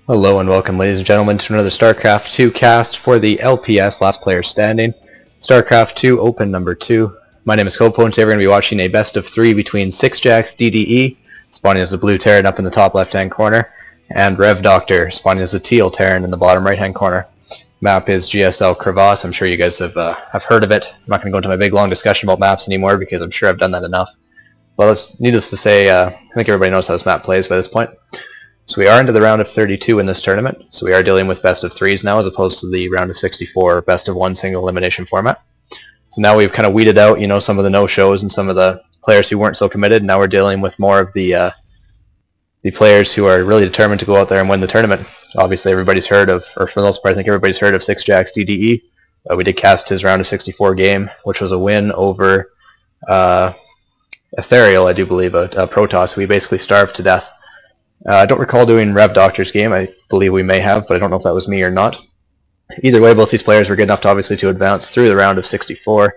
Hello and welcome, ladies and gentlemen, to another StarCraft 2 cast for the LPS Last Player Standing. StarCraft 2 Open number 2. My name is Kopo, and today we're going to be watching a best of 3 between sixjaxDDE, spawning as the blue Terran up in the top left-hand corner, and RevDoctor, spawning as the teal Terran in the bottom right-hand corner. Map is GSL Crevasse. I'm sure you guys have heard of it. I'm not going to go into my big long discussion about maps anymore because I'm sure I've done that enough. Well, needless to say, I think everybody knows how this map plays by this point. So we are into the round of 32 in this tournament, so we are dealing with best of 3s now as opposed to the round of 64 best of 1 single elimination format. So now we've kind of weeded out, some of the no-shows and some of the players who weren't so committed. Now we're dealing with more of the players who are really determined to go out there and win the tournament. Obviously everybody's heard of, or for the most part I think everybody's heard of sixjaxDDE. We did cast his round of 64 game, which was a win over Ethereal, I do believe, a Protoss. We basically starved to death. I don't recall doing RevDoctor's game. I believe we may have, but I don't know if that was me or not. Either way, both these players were good enough to obviously to advance through the round of 64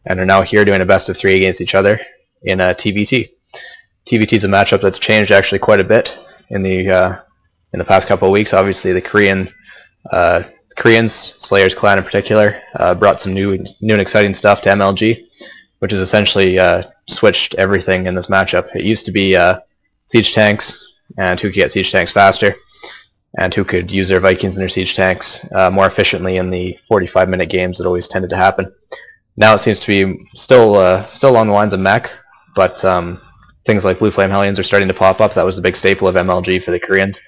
and are now here doing a best of 3 against each other in TVT. TVT is a matchup that's changed actually quite a bit in the past couple of weeks. Obviously, the Koreans, Slayer's clan in particular, brought some new and exciting stuff to MLG, which has essentially switched everything in this matchup. It used to be siege tanks, and who could get siege tanks faster, and who could use their Vikings and their siege tanks more efficiently in the 45-minute games that always tended to happen. Now it seems to be still along the lines of mech, but things like Blue Flame Hellions are starting to pop up. That was the big staple of MLG for the Koreans,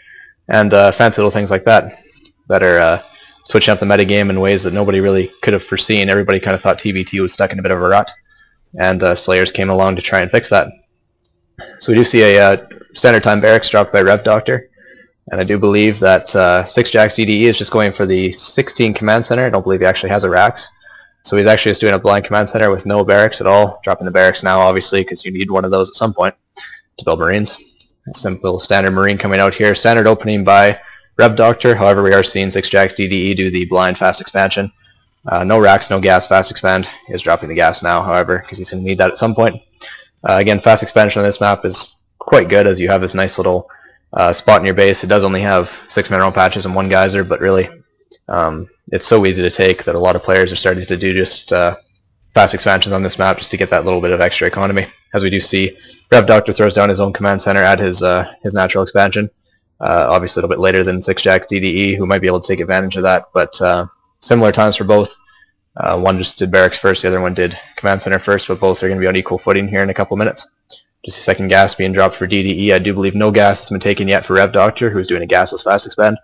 and fancy little things like that are switching up the metagame in ways that nobody really could have foreseen. Everybody kind of thought TVT was stuck in a bit of a rut, and Slayers came along to try and fix that. So we do see a standard time barracks dropped by RevDoctor, and I do believe that sixjaxDDE is just going for the 16 command center. I don't believe he actually has a racks, so he's actually just doing a blind command center with no barracks at all, dropping the barracks now obviously because you need one of those at some point to build marines. A simple standard marine coming out here, standard opening by RevDoctor. However, we are seeing sixjaxDDE do the blind fast expansion. No racks, no gas, fast expand. He is dropping the gas now, however, because he's going to need that at some point. Again, fast expansion on this map is quite good, as you have this nice little spot in your base. It does only have 6 mineral patches and 1 geyser, but really it's so easy to take that a lot of players are starting to do just fast expansions on this map just to get that little bit of extra economy. As we do see, RevDoctor throws down his own command center at his natural expansion. Obviously a little bit later than sixjaxDDE, who might be able to take advantage of that, but similar times for both. One just did barracks first, the other one did command center first, but both are going to be on equal footing here in a couple minutes. Just a second gas being dropped for DDE. I do believe no gas has been taken yet for RevDoctor, who's doing a gasless fast expand.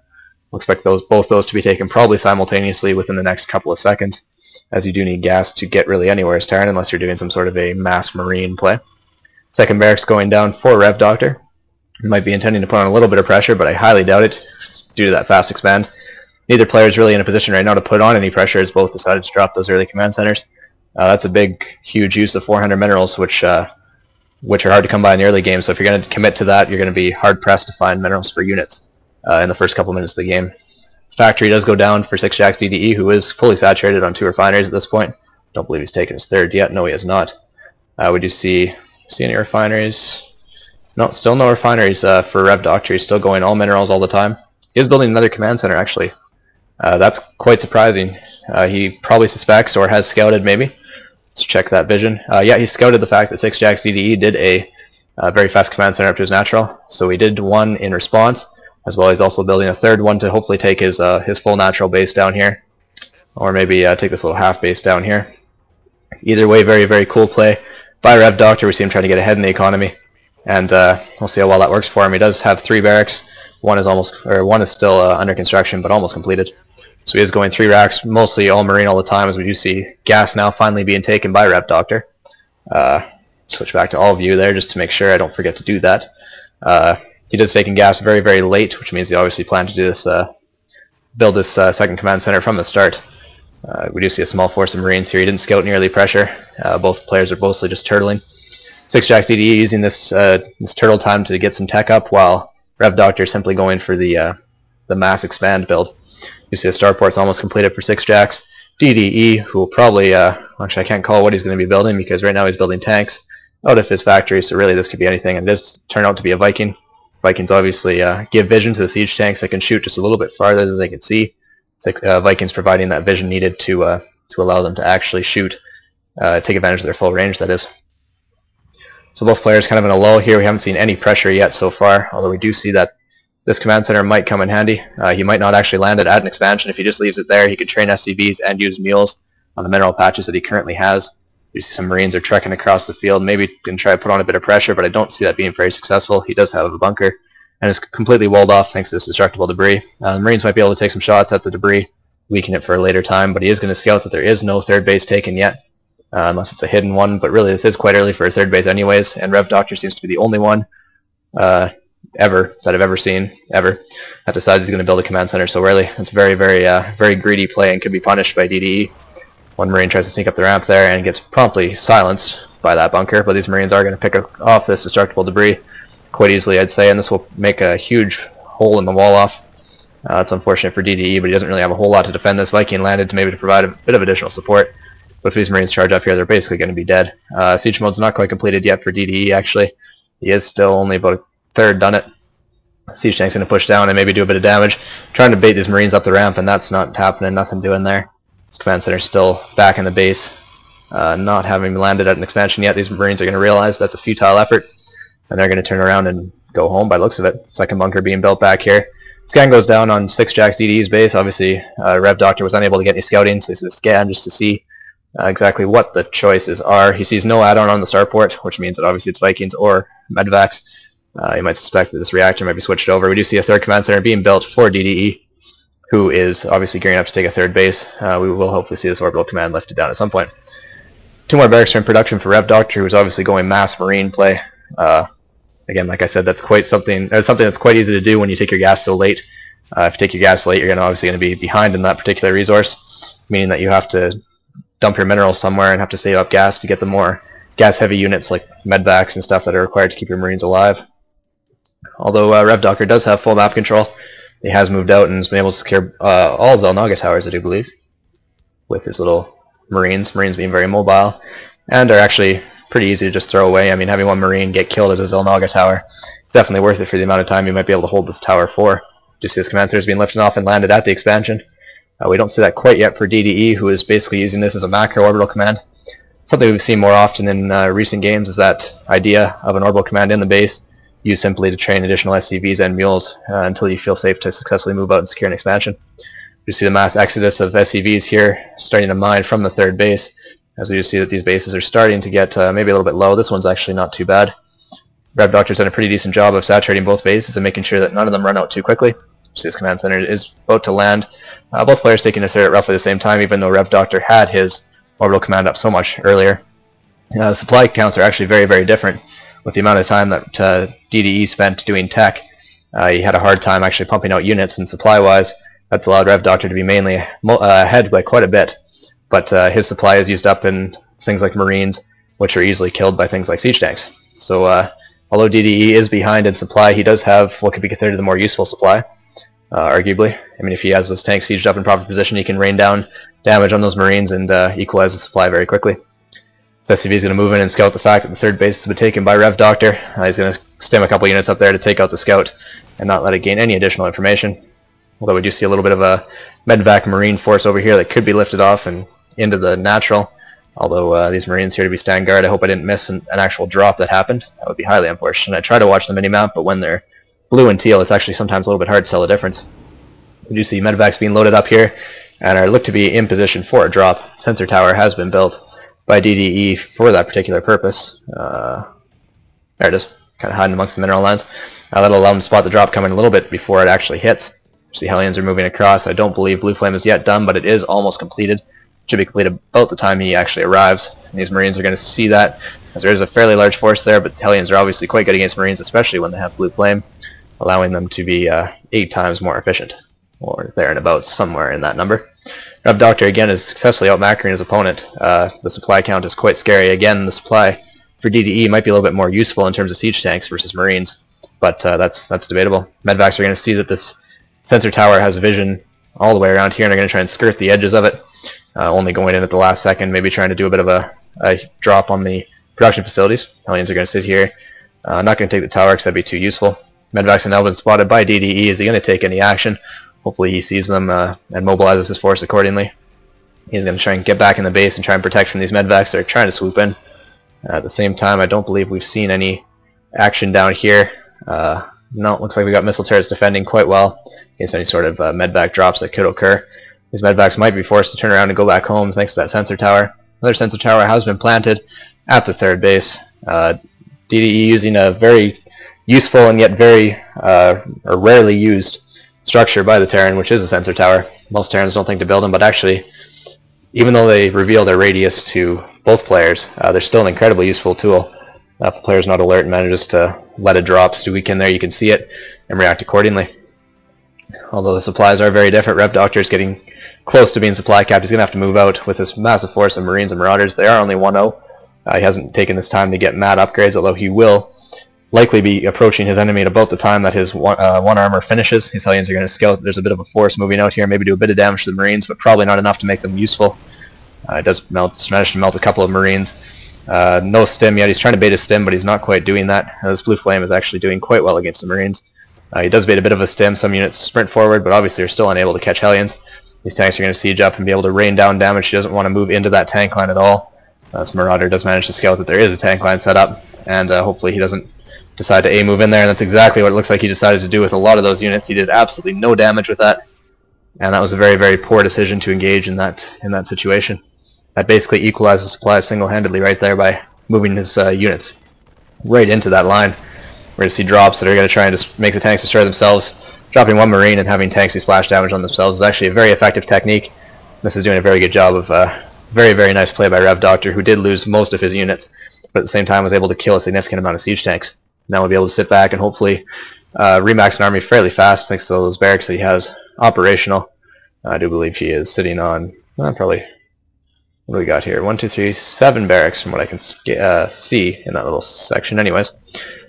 We'll expect both those to be taken probably simultaneously within the next couple of seconds, as you do need gas to get really anywhere as Terran, unless you're doing some sort of a mass marine play. Second barracks going down for RevDoctor. He might be intending to put on a little bit of pressure, but I highly doubt it due to that fast expand. Neither player is really in a position right now to put on any pressure, as both decided to drop those early command centers. That's a big, huge use of 400 minerals, which are hard to come by in the early game. So if you're going to commit to that, you're going to be hard-pressed to find minerals for units in the first couple minutes of the game. Factory does go down for sixjaxDDE, who is fully saturated on 2 refineries at this point. Don't believe he's taken his 3rd yet. No, he has not. We do see any refineries. No, still no refineries for RevDoctor. He's still going all minerals all the time. He is building another command center, actually. That's quite surprising. He probably suspects or has scouted, maybe. Let's check that vision. Yeah, he scouted the fact that sixjaxDDE did a very fast command center up to his natural, so he did one in response, as well as also building a 3rd one to hopefully take his full natural base down here, or maybe take this little half base down here. Either way, very, very cool play by RevDoctor. We see him trying to get ahead in the economy, and we'll see how well that works for him. He does have 3 barracks. One is still under construction, but almost completed. So he is going 3 racks, mostly all marine all the time, as we do see gas now finally being taken by RevDoctor. Switch back to all view there just to make sure I don't forget to do that. He does taking gas very, very late, which means he obviously planned to do this, build this second command center from the start. We do see a small force of marines here. He didn't scout any early pressure. Both players are mostly just turtling. sixjaxDDE using this turtle time to get some tech up, while RevDoctor is simply going for the mass expand build. You see the starport's almost completed for sixjaxDDE, who will probably, actually I can't call what he's going to be building because right now he's building tanks out of his factory, so really this could be anything, and this turned out to be a Viking Vikings obviously give vision to the siege tanks that can shoot just a little bit farther than they can see. It's like Vikings providing that vision needed to allow them to actually shoot, take advantage of their full range, that is. So both players kind of in a lull here. We haven't seen any pressure yet so far, although we do see that this command center might come in handy. He might not actually land it at an expansion. If he just leaves it there, he could train SCVs and use mules on the mineral patches that he currently has. You see some Marines are trekking across the field, maybe can try to put on a bit of pressure, but I don't see that being very successful. He does have a bunker, and is completely walled off thanks to this destructible debris. The Marines might be able to take some shots at the debris, weaken it for a later time, but he is going to scout that there is no third base taken yet, unless it's a hidden one, but really this is quite early for a third base anyways, and RevDoctor seems to be the only one that I've ever seen, that decides he's going to build a command center so early. It's very, very greedy play and could be punished by DDE. One Marine tries to sneak up the ramp there and gets promptly silenced by that bunker, but these Marines are going to pick off this destructible debris quite easily, I'd say, and this will make a huge hole in the wall off. It's unfortunate for DDE, but he doesn't really have a whole lot to defend this. Viking landed to provide a bit of additional support, but if these Marines charge up here, they're basically going to be dead. Siege mode's not quite completed yet for DDE, actually. He is still only about a third done it. Siege tank's going to push down and maybe do a bit of damage, trying to bait these Marines up the ramp, and that's not happening, nothing doing there. This command center's still back in the base, not having landed at an expansion yet. These Marines are going to realize that's a futile effort, and they're going to turn around and go home by the looks of it. Second bunker being built back here. Scan goes down on sixjaxDDE's base. Obviously, RevDoctor was unable to get any scouting, so he's going to scan just to see exactly what the choices are. He sees no add-on on the starport, which means that obviously it's Vikings or Medvacs. You might suspect that this reactor might be switched over. We do see a third command center being built for DDE, who is obviously gearing up to take a third base. We will hopefully see this orbital command lifted down at some point. Two more barracks are in production for RevDoctor, who's obviously going mass Marine play. Again, like I said, that's something that's quite easy to do when you take your gas so late. If you take your gas late, you're obviously going to be behind in that particular resource, meaning that you have to dump your minerals somewhere and have to save up gas to get the more gas-heavy units like medvacs and stuff that are required to keep your Marines alive. Although RevDoctor does have full map control, he has moved out and has been able to secure all Zelnaga towers, I do believe, with his little Marines being very mobile, and are actually pretty easy to just throw away. I mean, having one Marine get killed at a Zelnaga tower is definitely worth it for the amount of time you might be able to hold this tower for. You see this command center is being lifted off and landed at the expansion. We don't see that quite yet for DDE, who is basically using this as a macro orbital command. Something we've seen more often in recent games is that idea of an orbital command in the base, used simply to train additional SCVs and mules until you feel safe to successfully move out and secure an expansion. You see the mass exodus of SCVs here starting to mine from the third base, as we just see that these bases are starting to get maybe a little bit low. This one's actually not too bad. RevDoctor's done a pretty decent job of saturating both bases and making sure that none of them run out too quickly. You see this command center is about to land. Both players taking a third at roughly the same time, even though RevDoctor had his orbital command up so much earlier. The supply counts are actually very, very different. With the amount of time that DDE spent doing tech, he had a hard time actually pumping out units, and supply-wise, that's allowed RevDoctor to be mainly ahead by quite a bit. But his supply is used up in things like Marines, which are easily killed by things like siege tanks. So although DDE is behind in supply, he does have what could be considered the more useful supply, arguably. I mean, if he has those tanks sieged up in proper position, he can rain down damage on those Marines and equalize the supply very quickly. So SCV is going to move in and scout the fact that the third base has been taken by RevDoctor. He's going to stem a couple units up there to take out the scout and not let it gain any additional information. Although we do see a little bit of a medvac Marine force over here that could be lifted off and into the natural. Although these Marines here to be stand guard, I hope I didn't miss an actual drop that happened. That would be highly unfortunate. I try to watch the minimap, but when they're blue and teal, it's actually sometimes a little bit hard to tell the difference. We do see medvacs being loaded up here and are looked to be in position for a drop. Sensor tower has been built by DDE for that particular purpose. There it is, kind of hiding amongst the mineral lines. That'll allow them to spot the drop coming a little bit before it actually hits. See, Hellions are moving across. I don't believe Blue Flame is yet done, but it is almost completed. It should be completed about the time he actually arrives. And these Marines are going to see that, as there is a fairly large force there, but Hellions are obviously quite good against Marines, especially when they have Blue Flame, allowing them to be 8 times more efficient, or there and about, somewhere in that number. RevDoctor again is successfully out-macroing his opponent. The supply count is quite scary. Again, the supply for DDE might be a little bit more useful in terms of siege tanks versus Marines, but that's debatable. Medvacs are going to see that this sensor tower has vision all the way around here, and they're going to try and skirt the edges of it, only going in at the last second, maybe trying to do a bit of a drop on the production facilities. Hellions are going to sit here. Not going to take the tower because that'd be too useful. Medvacs have now been spotted by DDE. Is he going to take any action? Hopefully he sees them and mobilizes his force accordingly. He's going to try and get back in the base and try and protect from these Medvacs that are trying to swoop in. At the same time, I don't believe we've seen any action down here. No, it looks like we got missile turrets defending quite well against any sort of medvac drops that could occur. These medvacs might be forced to turn around and go back home thanks to that sensor tower. Another sensor tower has been planted at the third base. DDE using a very useful and yet very or rarely used structure by the Terran, which is a sensor tower. Most Terrans don't think to build them, but actually, even though they reveal their radius to both players, they're still an incredibly useful tool. If the player's not alert and manages to let a drop streak in there, you can see it and react accordingly. Although the supplies are very different, RevDoctor is getting close to being supply capped. He's going to have to move out with this massive force of Marines and Marauders. They are only 1-0. He hasn't taken this time to get mad upgrades, although he will likely be approaching his enemy at about the time that his one armor finishes. His Hellions are going to scout. There's a bit of a force moving out here, maybe do a bit of damage to the Marines, but probably not enough to make them useful. It does manage to melt a couple of Marines. No stim yet. He's trying to bait a stim, but he's not quite doing that. This Blue Flame is actually doing quite well against the Marines. He does bait a bit of a stim. Some units sprint forward, but obviously are still unable to catch Hellions. These tanks are going to siege up and be able to rain down damage. He doesn't want to move into that tank line at all. This Marauder does manage to scout that there is a tank line set up, and hopefully he doesn't decide to move in there, and that's exactly what it looks like he decided to do with a lot of those units. He did absolutely no damage with that, and that was a very, very poor decision to engage in that situation. That basically equalized the supplies single-handedly right there by moving his units right into that line. We're going to see drops that are going to try and just make the tanks destroy themselves. Dropping one Marine and having tanks do splash damage on themselves is actually a very effective technique. This is doing a very good job of very, very nice play by RevDoctor, who did lose most of his units, but at the same time was able to kill a significant amount of siege tanks. Now we'll be able to sit back and hopefully remax an army fairly fast thanks to those barracks that he has operational. I do believe he is sitting on probably, what do we got here? 1, 2, 3, 7 barracks from what I can see in that little section. Anyways,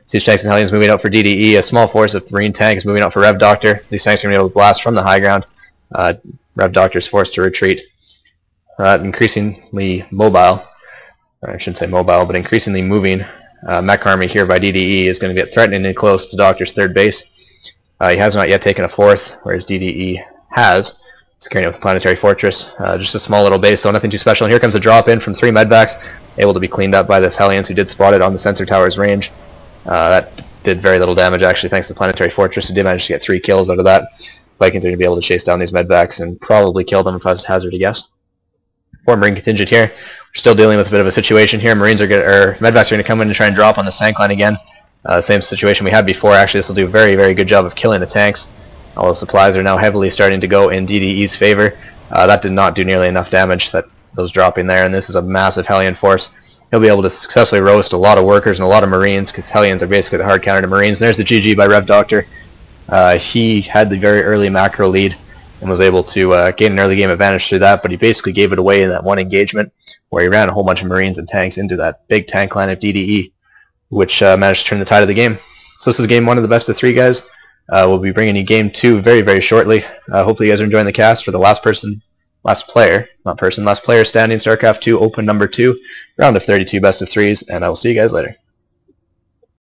siege tanks and Hellions moving out for DDE. A small force of Marine tank is moving out for RevDoctor. These tanks are going to be able to blast from the high ground. RevDoctor is forced to retreat. Increasingly mobile, or I shouldn't say mobile, but increasingly moving mech army here by DDE is going to get threateningly close to Doctor's third base. He has not yet taken a fourth, whereas DDE has. Securing it with Planetary Fortress. Just a small little base, so nothing too special. And here comes a drop in from 3 medvacs, able to be cleaned up by this Hellions, who did spot it on the sensor tower's range. That did very little damage actually thanks to Planetary Fortress. He did manage to get 3 kills out of that. Vikings are going to be able to chase down these medvacs and probably kill them if I was to hazard a guess. 4 Marine contingent here. We're still dealing with a bit of a situation here. Medvacs are going to come in and try and drop on the tank line again. Same situation we had before. Actually, this will do a very, very good job of killing the tanks. All the supplies are now heavily starting to go in DDE's favor. That did not do nearly enough damage, those dropping there, and this is a massive Hellion force. He'll be able to successfully roast a lot of workers and a lot of Marines, because Hellions are basically the hard counter to Marines. And there's the GG by RevDoctor. He had the very early macro lead and was able to gain an early game advantage through that, but he basically gave it away in that one engagement where he ran a whole bunch of Marines and tanks into that big tank line of DDE, which managed to turn the tide of the game. So this is game 1 of the best of 3, guys. We'll be bringing you game 2 very, very shortly. Hopefully you guys are enjoying the cast for the last player standing StarCraft 2 Open number 2, round of 32 best of 3s, and I will see you guys later.